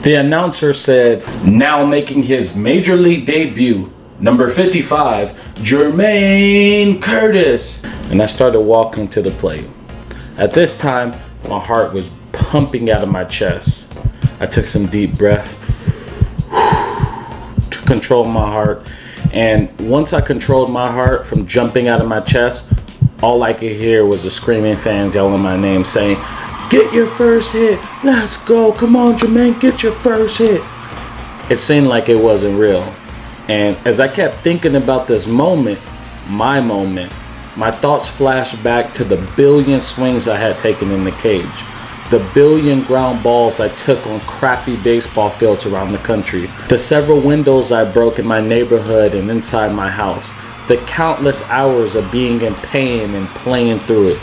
The announcer said, now making his major league debut, number 55, Jermaine Curtis. And I started walking to the plate. At this time, my heart was pumping out of my chest. I took some deep breath to control my heart. And once I controlled my heart from jumping out of my chest, all I could hear was the screaming fans yelling my name, saying, get your first hit. Let's go. Come on, Jermaine, get your first hit. It seemed like it wasn't real. And as I kept thinking about this moment, my thoughts flashed back to the billion swings I had taken in the cage, the billion ground balls I took on crappy baseball fields around the country, the several windows I broke in my neighborhood and inside my house, the countless hours of being in pain and playing through it,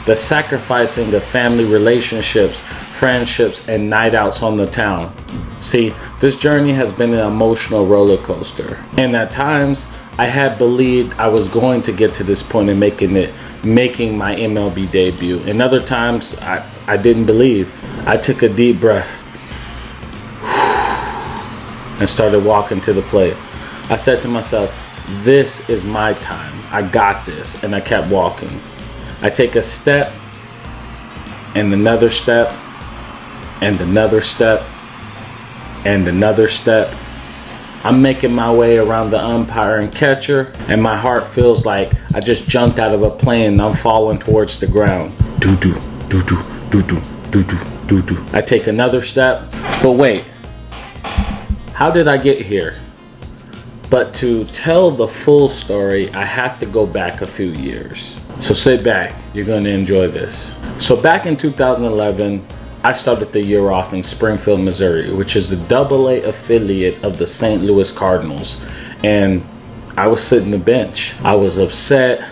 the sacrificing of family relationships, friendships, and night outs on the town. See, this journey has been an emotional roller coaster. And at times, I had believed I was going to get to this point in making my MLB debut. And other times, I didn't believe. I took a deep breath and started walking to the plate. I said to myself, this is my time. I got this. And I kept walking. I take a step and another step and another step and another step. I'm making my way around the umpire and catcher, and my heart feels like I just jumped out of a plane and I'm falling towards the ground. Doo-doo, doo-doo, doo-doo, doo-doo, doo-doo. I take another step, but wait, how did I get here? But to tell the full story, I have to go back a few years. So sit back, you're going to enjoy this. So back in 2011, I started the year off in Springfield, Missouri, which is the AA affiliate of the St. Louis Cardinals. And I was sitting the bench. I was upset.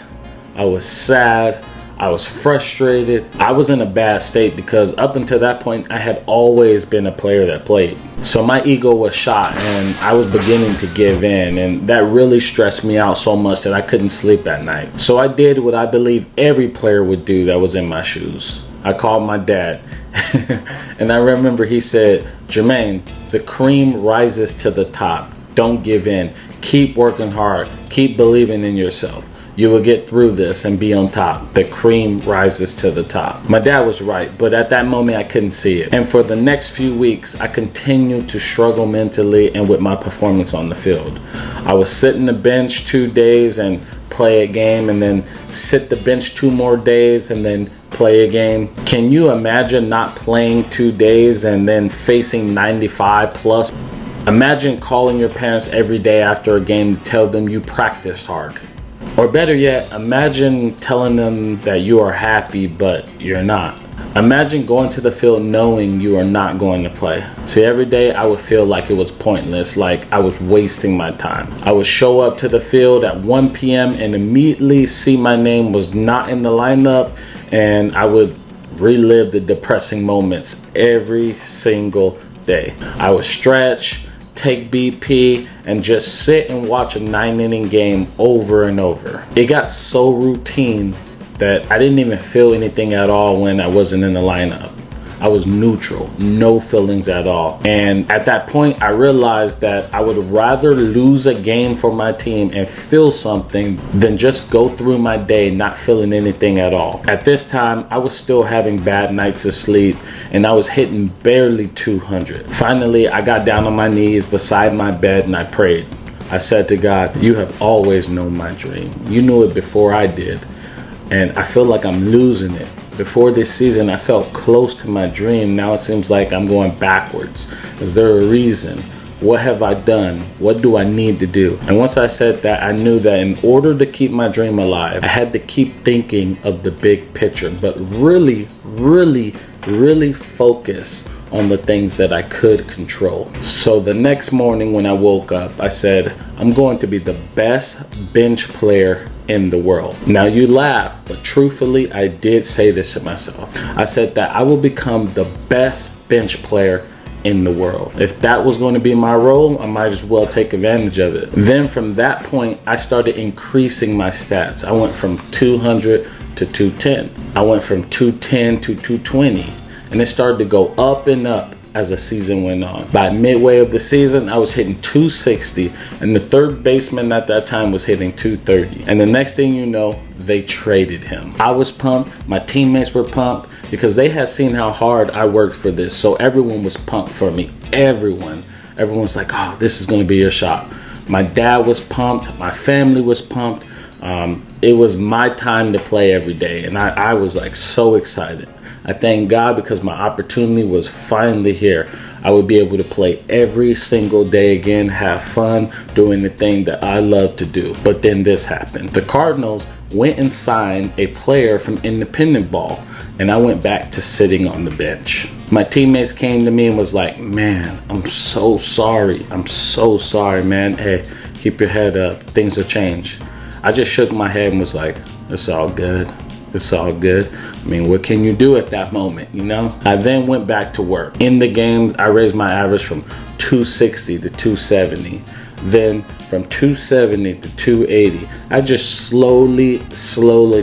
I was sad. I was frustrated. I was in a bad state because up until that point, I had always been a player that played. So my ego was shot and I was beginning to give in, and that really stressed me out so much that I couldn't sleep at night. So I did what I believe every player would do that was in my shoes. I called my dad and I remember he said, Jermaine, the cream rises to the top. Don't give in. Keep working hard. Keep believing in yourself. You will get through this and be on top. The cream rises to the top. My dad was right, but at that moment I couldn't see it. And for the next few weeks, I continued to struggle mentally and with my performance on the field. I would sit in the bench 2 days and play a game, and then sit the bench 2 more days and then play a game. Can you imagine not playing 2 days and then facing 95 plus? Imagine calling your parents every day after a game to tell them you practiced hard. Or better yet, imagine telling them that you are happy, but you're not. Imagine going to the field knowing you are not going to play. See, every day I would feel like it was pointless, like I was wasting my time. I would show up to the field at 1 p.m. and immediately see my name was not in the lineup, and I would relive the depressing moments every single day. I would stretch, take BP, and just sit and watch a 9-inning game over and over. It got so routine that I didn't even feel anything at all when I wasn't in the lineup. I was neutral, no feelings at all. And at that point, I realized that I would rather lose a game for my team and feel something than just go through my day not feeling anything at all. At this time, I was still having bad nights of sleep and I was hitting barely 200. Finally, I got down on my knees beside my bed and I prayed. I said to God, you have always known my dream. You knew it before I did. And I feel like I'm losing it. Before this season, I felt close to my dream. Now it seems like I'm going backwards. Is there a reason? What have I done? What do I need to do? And once I said that, I knew that in order to keep my dream alive, I had to keep thinking of the big picture, but really focus on the things that I could control. So the next morning when I woke up, I said, I'm going to be the best bench player in the world. Now you laugh, but truthfully, I did say this to myself. I said that I will become the best bench player in the world. If that was going to be my role, I might as well take advantage of it. Then from that point, I started increasing my stats. I went from 200 to 210. I went from 210 to 220. And it started to go up and up as the season went on. By midway of the season, I was hitting 260, and the third baseman at that time was hitting 230. And the next thing you know, they traded him. I was pumped, my teammates were pumped, because they had seen how hard I worked for this. So everyone was pumped for me. Everyone's like, oh, this is going to be your shot. My dad was pumped, my family was pumped. It was my time to play every day, and I was like so excited. I thank God because my opportunity was finally here. I would be able to play every single day again, have fun, doing the thing that I love to do. But then this happened. The Cardinals went and signed a player from independent ball, and I went back to sitting on the bench. My teammates came to me and was like, man, I'm so sorry. I'm so sorry, man. Hey, keep your head up. Things will change. I just shook my head and was like, it's all good. It's all good. I mean, what can you do at that moment, you know? I then went back to work. In the games, I raised my average from 260 to 270. Then from 270 to 280. I just slowly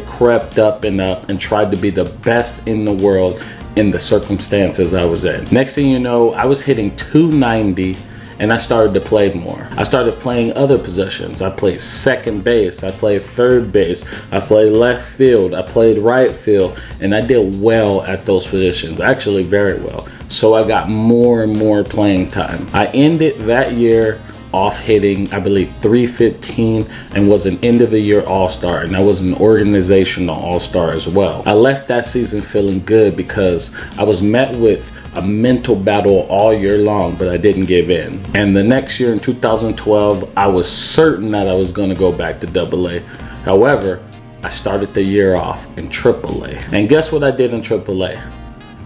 crept up and tried to be the best in the world in the circumstances I was in. Next thing you know, I was hitting 290. And I started to play more. I started playing other positions. I played second base. I played third base. I played left field. I played right field. And I did well at those positions, actually very well. So I got more and more playing time. I ended that year off hitting, I believe, 315, and was an end of the year all-star, and I was an organizational all-star as well. I left that season feeling good because I was met with a mental battle all year long, but I didn't give in. And the next year in 2012, I was certain that I was going to go back to AA. However, I started the year off in AAA. And guess what I did in AAA?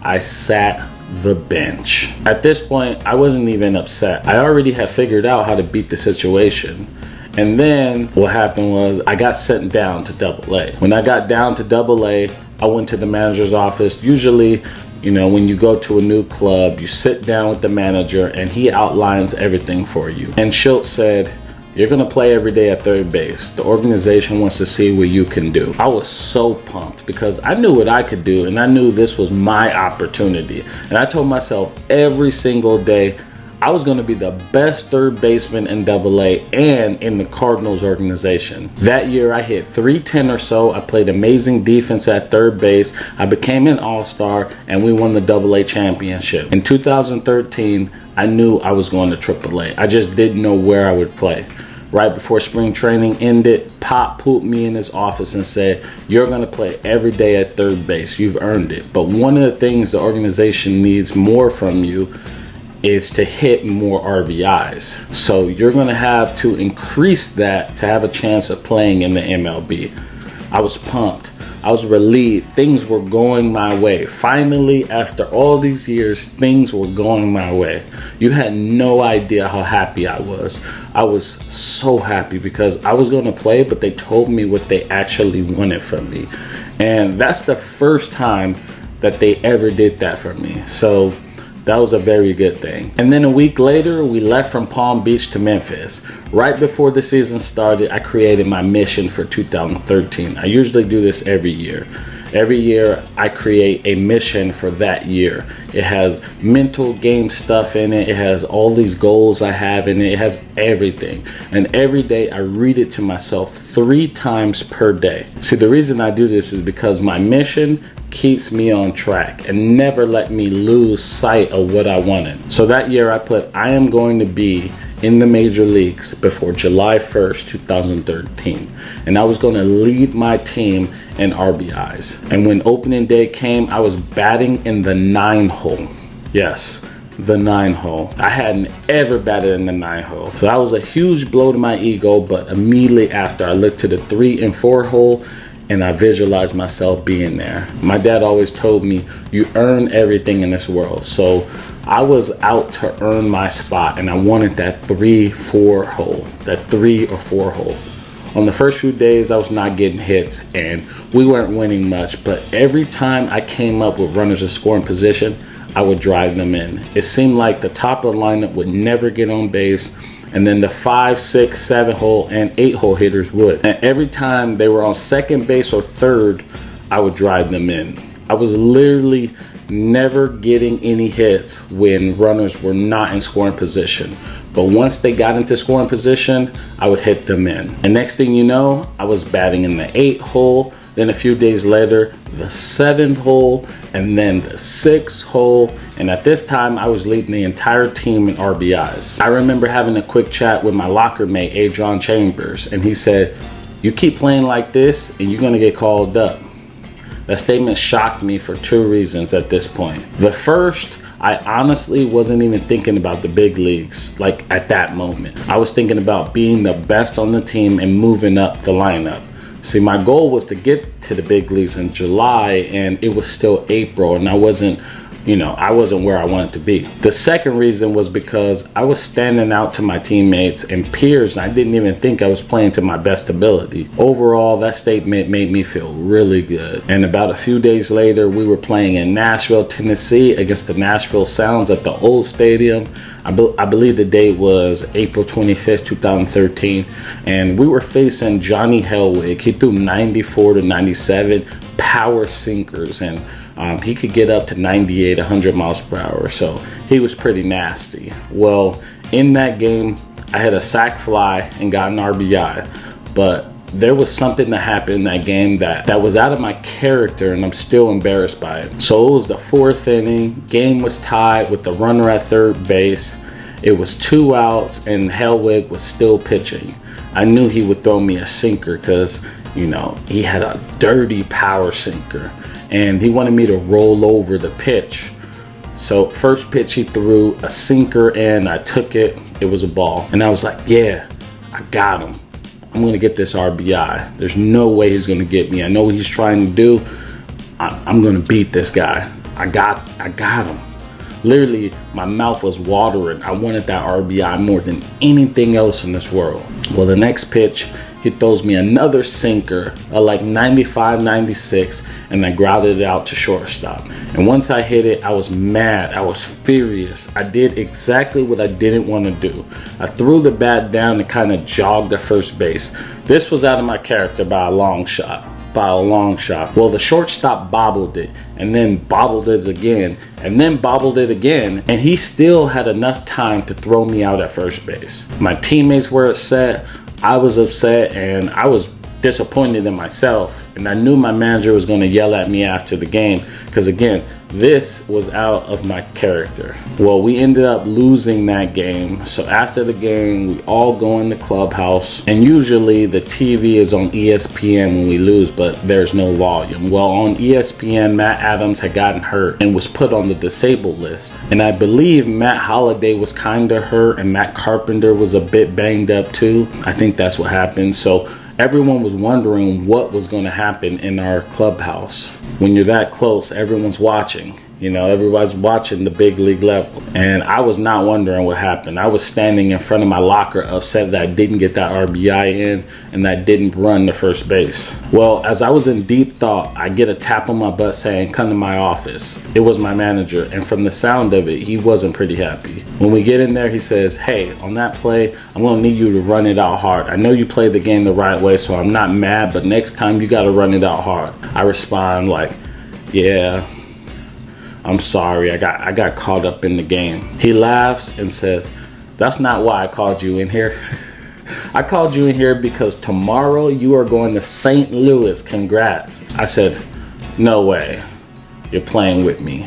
I sat the bench. At this point, I wasn't even upset. I already had figured out how to beat the situation. And then what happened was I got sent down to AA. When I got down to AA, I went to the manager's office. Usually, you know, when you go to a new club, you sit down with the manager and he outlines everything for you. And Schultz said, you're going to play every day at third base. The organization wants to see what you can do. I was so pumped because I knew what I could do, and I knew this was my opportunity. And I told myself every single day I was going to be the best third baseman in AA and in the Cardinals organization. That year I hit 310 or so. I played amazing defense at third base. I became an all-star, and we won the AA championship. In 2013, I knew I was going to AAA. I just didn't know where I would play. Right before spring training ended, Pop put me in his office and said, you're going to play every day at third base. You've earned it. But one of the things the organization needs more from you is to hit more RBIs. So you're going to have to increase that to have a chance of playing in the MLB. I was pumped. I was relieved. Things were going my way. Finally, after all these years, things were going my way. You had no idea how happy I was. I was so happy because I was going to play, but they told me what they actually wanted from me. And that's the first time that they ever did that for me. So that was a very good thing. And then a week later, we left from Palm Beach to Memphis. Right before the season started, I created my mission for 2013. I usually do this every year. Every year, I create a mission for that year. It has mental game stuff in it. It has all these goals I have in it. It has everything. And every day, I read it to myself 3 times per day. See, the reason I do this is because my mission keeps me on track and never let me lose sight of what I wanted. So that year I put, I am going to be in the major leagues before July 1st, 2013. And I was going to lead my team in RBIs. And when opening day came, I was batting in the 9 hole. Yes, the 9 hole. I hadn't ever batted in the 9 hole. So that was a huge blow to my ego, but immediately after I looked to the 3 and 4 hole, and I visualized myself being there. My dad always told me, you earn everything in this world. So I was out to earn my spot, and I wanted that 3-4 hole, that 3 or 4 hole. On the first few days, I was not getting hits, and we weren't winning much, but every time I came up with runners in scoring position, I would drive them in. It seemed like the top of the lineup would never get on base, and then the 5, 6, 7 hole and 8 hole hitters would. And every time they were on second base or third, I would drive them in. I was literally never getting any hits when runners were not in scoring position. But once they got into scoring position, I would hit them in. And next thing you know, I was batting in the 8th hole. Then a few days later, the 7th hole, and then the 6th hole. And at this time, I was leading the entire team in RBIs. I remember having a quick chat with my locker mate, Adron Chambers, and he said, "You keep playing like this and you're gonna get called up." That statement shocked me for 2 reasons at this point. The first, I honestly wasn't even thinking about the big leagues like at that moment. I was thinking about being the best on the team and moving up the lineup. See, my goal was to get to the big leagues in July, and it was still April, and I wasn't where I wanted to be. The second reason was because I was standing out to my teammates and peers, and I didn't even think I was playing to my best ability. Overall, that statement made me feel really good. And about a few days later, we were playing in Nashville, Tennessee against the Nashville Sounds at the old stadium. I believe the date was April 25th, 2013, and we were facing Johnny Hellwig. He threw 94 to 97 power sinkers, and he could get up to 98, 100 miles per hour, so he was pretty nasty. Well, in that game, I had a sac fly and got an RBI, but there was something that happened in that game that was out of my character, and I'm still embarrassed by it. So it was the 4th inning, game was tied with the runner at third base. It was 2 outs, and Hellwig was still pitching. I knew he would throw me a sinker because, he had a dirty power sinker, and he wanted me to roll over the pitch. So first pitch he threw a sinker and I took it. It was a ball. And I was like, yeah, I got him. I'm going to get this RBI. There's no way he's going to get me. I know what he's trying to do. I'm going to beat this guy. I got him. Literally, my mouth was watering. I wanted that RBI more than anything else in this world. Well, the next pitch, he throws me another sinker, like 95, 96, and I grounded it out to shortstop. And once I hit it, I was mad. I was furious. I did exactly what I didn't want to do. I threw the bat down and kind of jogged to first base. This was out of my character by a long shot. Well, the shortstop bobbled it, and then bobbled it again, and then bobbled it again, and he still had enough time to throw me out at first base. My teammates were upset, I was upset, and I was disappointed in myself, and I knew my manager was going to yell at me after the game because, again, this was out of my character. Well, we ended up losing that game, so after the game we all go in the clubhouse, and usually the TV is on ESPN when we lose, but there's no volume. Well, on ESPN, Matt Adams had gotten hurt and was put on the disabled list, and I believe Matt Holliday was kind of hurt and Matt Carpenter was a bit banged up too. I think that's what happened. So everyone was wondering what was going to happen in our clubhouse. When you're that close, everyone's watching. Everybody's watching the big league level. And I was not wondering what happened. I was standing in front of my locker upset that I didn't get that RBI in and that I didn't run to first base. Well, as I was in deep thought, I get a tap on my butt saying, "Come to my office." It was my manager, and from the sound of it, he wasn't pretty happy. When we get in there, he says, "Hey, on that play, I'm going to need you to run it out hard. I know you played the game the right way, so I'm not mad, but next time you got to run it out hard." I respond like, "Yeah, I'm sorry, I got caught up in the game." He laughs and says, "That's not why I called you in here. I called you in here because tomorrow you are going to St. Louis. Congrats." I said, "No way. You're playing with me."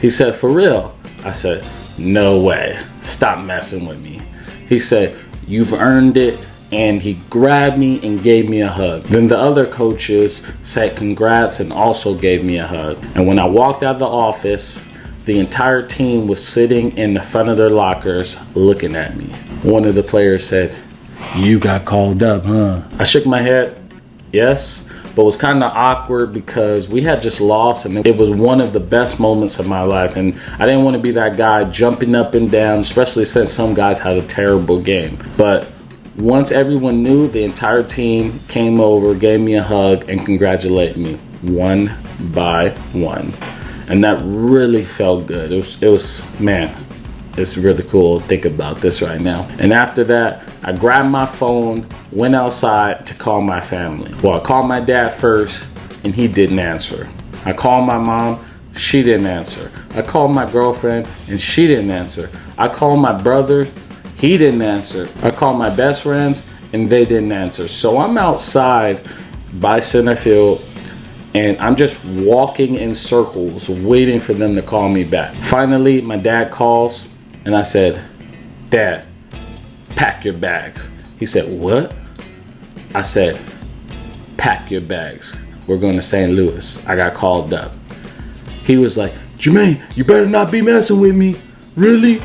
He said, "For real?" I said, "No way. Stop messing with me." He said, "You've earned it." And he grabbed me and gave me a hug. Then the other coaches said congrats and also gave me a hug. And when I walked out of the office, the entire team was sitting in the front of their lockers looking at me. One of the players said, "You got called up, huh?" I shook my head, yes, but it was kind of awkward because we had just lost and it was one of the best moments of my life. And I didn't want to be that guy jumping up and down, especially since some guys had a terrible game. But once everyone knew, the entire team came over, gave me a hug, and congratulated me one by one. And that really felt good. It was, man, it's really cool to think about this right now. And after that, I grabbed my phone, went outside to call my family. Well, I called my dad first, and he didn't answer. I called my mom, She didn't answer. I called my girlfriend and she didn't answer. I called my brother, he didn't answer. I called my best friends and they didn't answer. So I'm outside by center field and I'm just walking in circles waiting for them to call me back. Finally, my dad calls and I said, "Dad, pack your bags." He said, "What?" I said, "Pack your bags. We're going to St. Louis. I got called up." He was like, "Jermaine, you better not be messing with me. Really?"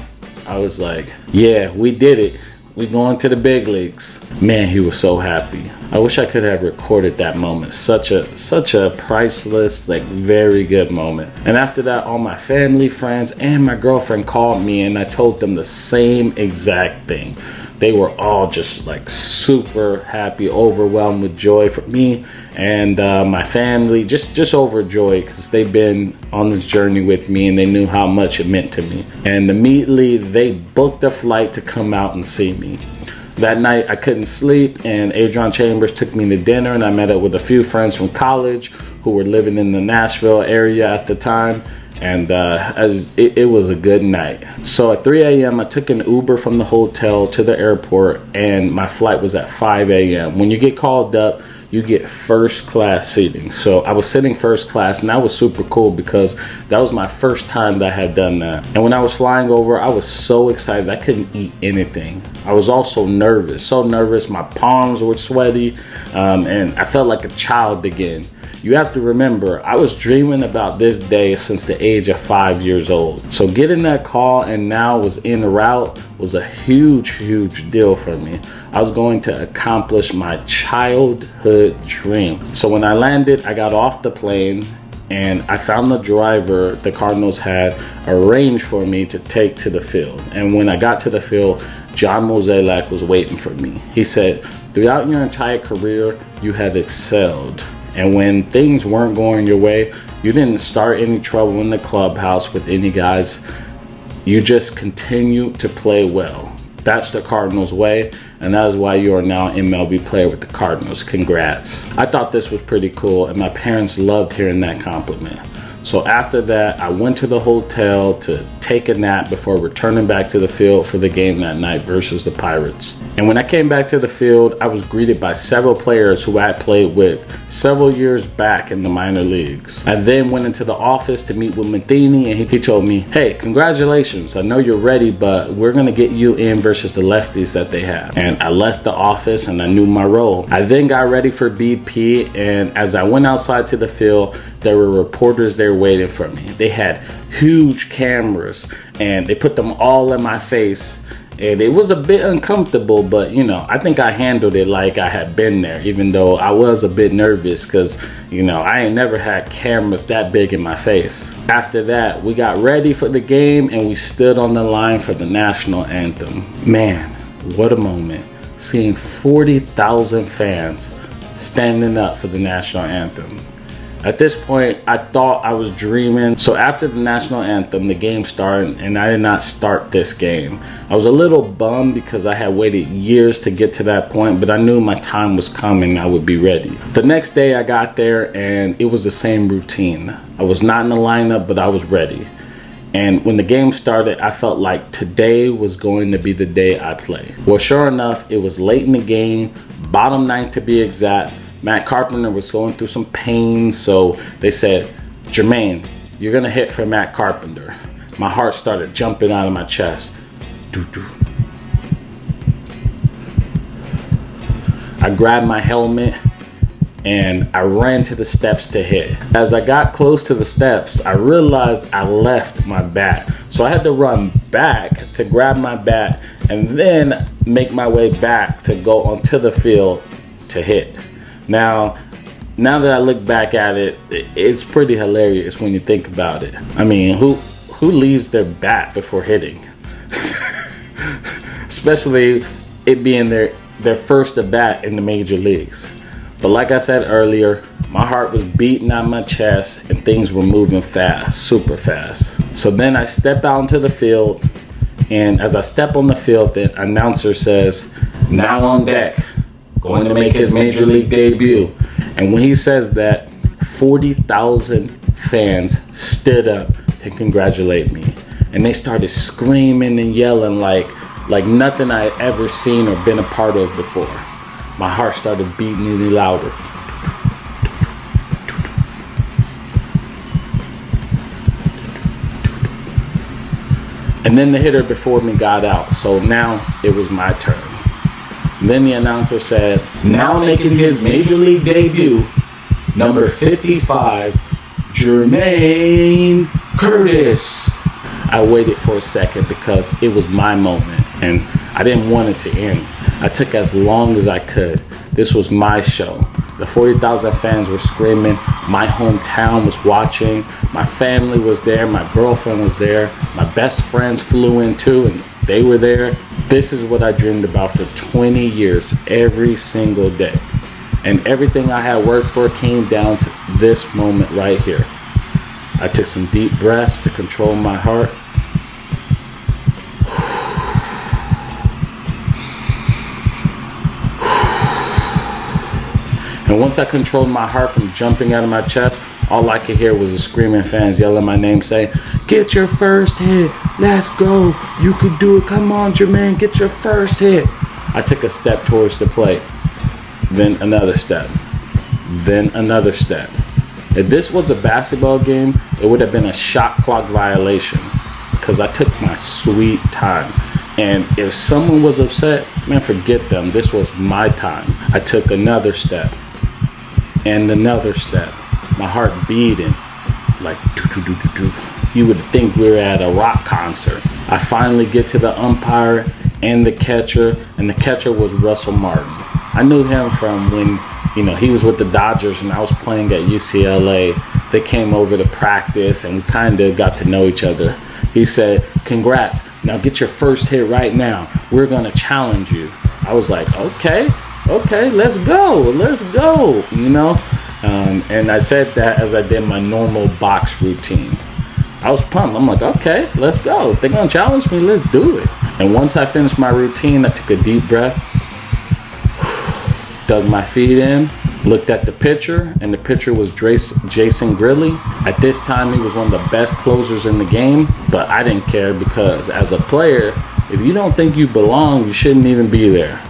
I was like, "Yeah, we did it. We going to the big leagues." Man, he was so happy. I wish I could have recorded that moment. Such a priceless, like very good moment. And after that, all my family, friends, and my girlfriend called me and I told them the same exact thing. They were all just like super happy, overwhelmed with joy for me and my family, just overjoyed because they've been on this journey with me and they knew how much it meant to me. And immediately they booked a flight to come out and see me. That night I couldn't sleep and Adrian Chambers took me to dinner and I met up with a few friends from college who were living in the Nashville area at the time. And it was a good night. So at 3 a.m. I took an Uber from the hotel to the airport and my flight was at 5 a.m. When you get called up, you get first class seating. So I was sitting first class and that was super cool because that was my first time that I had done that. And when I was flying over, I was so excited I couldn't eat anything. I was also nervous, so nervous. My palms were sweaty and I felt like a child again. You have to remember, I was dreaming about this day since the age of 5 years old. So getting that call and now was en route was a huge deal for me. I was going to accomplish my childhood dream. So when I landed, I got off the plane and I found the driver the Cardinals had arranged for me to take to the field. And when I got to the field, John Mozeliak was waiting for me. He said, "Throughout your entire career, you have excelled. And when things weren't going your way, you didn't start any trouble in the clubhouse with any guys. You just continue to play well. That's the Cardinals way, and that is why you are now an MLB player with the Cardinals. Congrats." I thought this was pretty cool, and my parents loved hearing that compliment. So after that, I went to the hotel to take a nap before returning back to the field for the game that night versus the Pirates. And when I came back to the field, I was greeted by several players who I had played with several years back in the minor leagues. I then went into the office to meet with Matheny, and he told me, "Hey, congratulations. I know you're ready, but we're going to get you in versus the lefties that they have." And I left the office and I knew my role. I then got ready for BP, and as I went outside to the field, there were reporters there waiting for me. They had huge cameras and they put them all in my face. And it was a bit uncomfortable, but you know, I think I handled it like I had been there, even though I was a bit nervous because, you know, I ain't never had cameras that big in my face. After that, we got ready for the game and we stood on the line for the national anthem. Man, what a moment. Seeing 40,000 fans standing up for the national anthem. At this point, I thought I was dreaming. So after the national anthem, the game started, and I did not start this game. I was a little bummed because I had waited years to get to that point, but I knew my time was coming. I would be ready. The next day I got there, and it was the same routine. I was not in the lineup, but I was ready. And when the game started, I felt like today was going to be the day I play. Well, sure enough, it was late in the game, bottom ninth to be exact. Matt Carpenter was going through some pain, so they said, "Jermaine, you're gonna hit for Matt Carpenter." My heart started jumping out of my chest. Doo-doo. I grabbed my helmet and I ran to the steps to hit. As I got close to the steps, I realized I left my bat. So I had to run back to grab my bat and then make my way back to go onto the field to hit. Now that I look back at it, it's pretty hilarious when you think about it. I mean, who leaves their bat before hitting? Especially it being their first at bat in the major leagues. But like I said earlier, my heart was beating out my chest and things were moving fast, super fast. So then I step out into the field, and as I step on the field, the announcer says, "Now on deck, going to make his major league debut." And when he says that, 40,000 fans stood up to congratulate me. And they started screaming and yelling like nothing I had ever seen or been a part of before. My heart started beating really louder. And then the hitter before me got out, so now it was my turn. Then the announcer said, now making his major league debut, number 55, Jermaine Curtis. I waited for a second because it was my moment and I didn't want it to end. I took as long as I could. This was my show. The 40,000 fans were screaming. My hometown was watching. My family was there. My girlfriend was there. My best friends flew in too, and they were there. This is what I dreamed about for 20 years, every single day. And everything I had worked for came down to this moment right here. I took some deep breaths to control my heart. And once I controlled my heart from jumping out of my chest, all I could hear was the screaming fans yelling my name, saying, get your first hit, let's go, you can do it, come on Jermaine, get your first hit. I took a step towards the plate, then another step, then another step. If this was a basketball game, it would have been a shot clock violation because I took my sweet time. And if someone was upset, man, forget them. This was my time. I took another step and another step. My heart beating like doo-doo-doo-doo-doo. You would think we were at a rock concert. I finally get to the umpire and the catcher, and the catcher was Russell Martin. I knew him from when, he was with the Dodgers and I was playing at UCLA. They came over to practice and we kind of got to know each other. He said, congrats, now get your first hit right now. We're gonna challenge you. I was like, okay, let's go. And I said that as I did my normal box routine. I was pumped. I'm like, okay, let's go. If they're gonna challenge me, let's do it. And once I finished my routine, I took a deep breath, dug my feet in, looked at the pitcher, and the pitcher was Jason Grilli. At this time, he was one of the best closers in the game, but I didn't care because as a player, if you don't think you belong, you shouldn't even be there.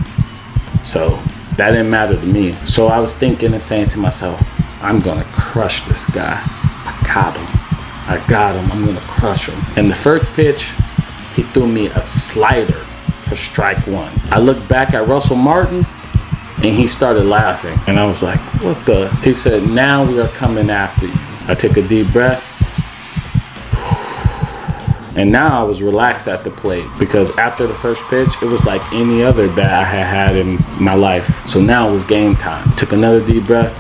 So that didn't matter to me. So I was thinking and saying to myself, I'm gonna crush this guy. I got him, I'm gonna crush him. And the first pitch, he threw me a slider for strike one. I looked back at Russell Martin, and he started laughing. And I was like, what the? He said, now we are coming after you. I took a deep breath. And now I was relaxed at the plate because after the first pitch, it was like any other bat I had had in my life. So now it was game time. Took another deep breath.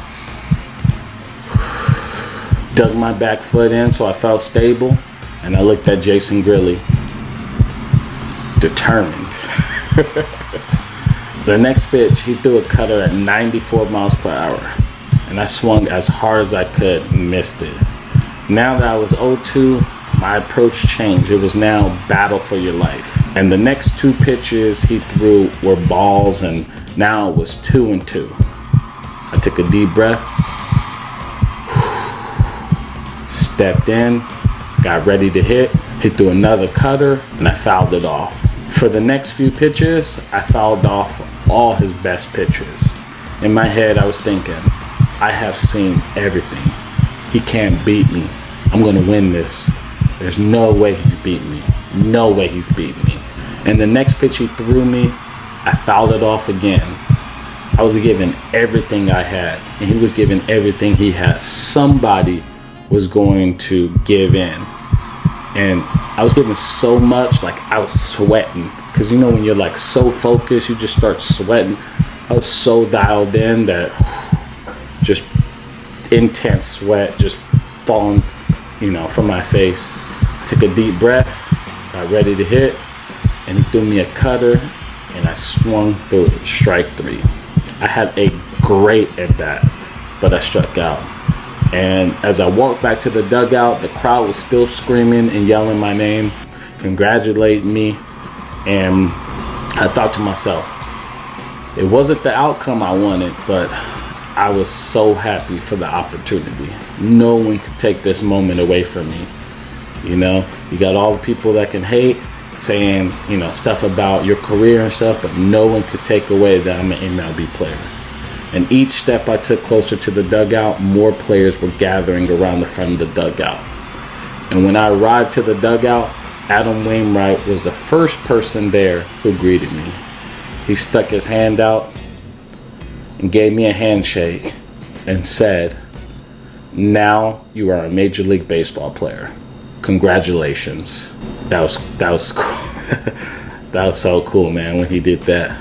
Dug my back foot in so I felt stable. And I looked at Jason Grilli. Determined. The next pitch, he threw a cutter at 94 miles per hour. And I swung as hard as I could and missed it. Now that I was 0-2, my approach changed. It was now battle for your life. And the next two pitches he threw were balls, and now it was 2-2. I took a deep breath, stepped in, got ready to hit. He threw another cutter, and I fouled it off. For the next few pitches, I fouled off all his best pitches. In my head, I was thinking, I have seen everything. He can't beat me. I'm going to win this. There's no way he's beating me. No way he's beating me. And the next pitch he threw me, I fouled it off again. I was giving everything I had, and he was giving everything he had. Somebody was going to give in. And I was giving so much, like I was sweating. Because when you're like so focused, you just start sweating. I was so dialed in that just intense sweat just falling, from my face. I took a deep breath, got ready to hit, and he threw me a cutter, and I swung through it, strike three. I had a great at bat, but I struck out. And as I walked back to the dugout, the crowd was still screaming and yelling my name, congratulating me. And I thought to myself, it wasn't the outcome I wanted, but I was so happy for the opportunity. No one could take this moment away from me. You know, you got all the people that can hate, saying, you know, stuff about your career and stuff, but no one could take away that I'm an MLB player. And each step I took closer to the dugout, more players were gathering around the front of the dugout. And when I arrived to the dugout, Adam Wainwright was the first person there who greeted me. He stuck his hand out and gave me a handshake and said, "Now you are a Major League Baseball player. Congratulations." That was cool. That was so cool, man, when he did that.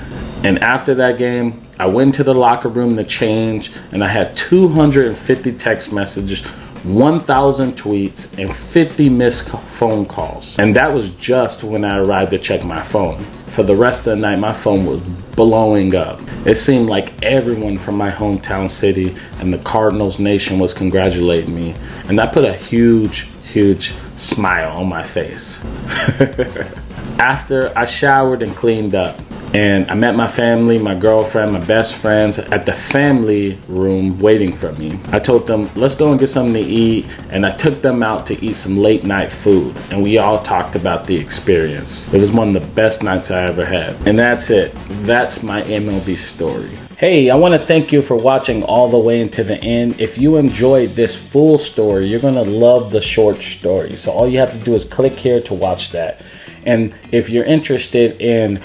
And after that game, I went to the locker room to change, and I had 250 text messages, 1,000 tweets, and 50 missed phone calls. And that was just when I arrived to check my phone. For the rest of the night, my phone was blowing up. It seemed like everyone from my hometown city and the Cardinals nation was congratulating me. And that put a huge smile on my face. After I showered and cleaned up, and I met my family, my girlfriend, my best friends at the family room waiting for me. I told them, let's go and get something to eat. And I took them out to eat some late night food. And we all talked about the experience. It was one of the best nights I ever had. And that's it. That's my MLB story. Hey, I want to thank you for watching all the way into the end. If you enjoyed this full story, you're going to love the short story. So all you have to do is click here to watch that. And if you're interested in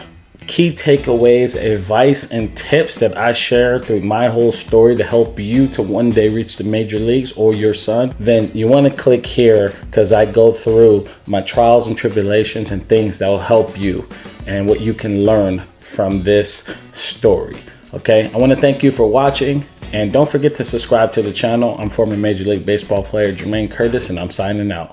key takeaways, advice, and tips that I share through my whole story to help you to one day reach the major leagues or your son, then you want to click here, because I go through my trials and tribulations and things that will help you and what you can learn from this story. Okay, I want to thank you for watching, and don't forget to subscribe to the channel. I'm former Major League Baseball player Jermaine Curtis, and I'm signing out.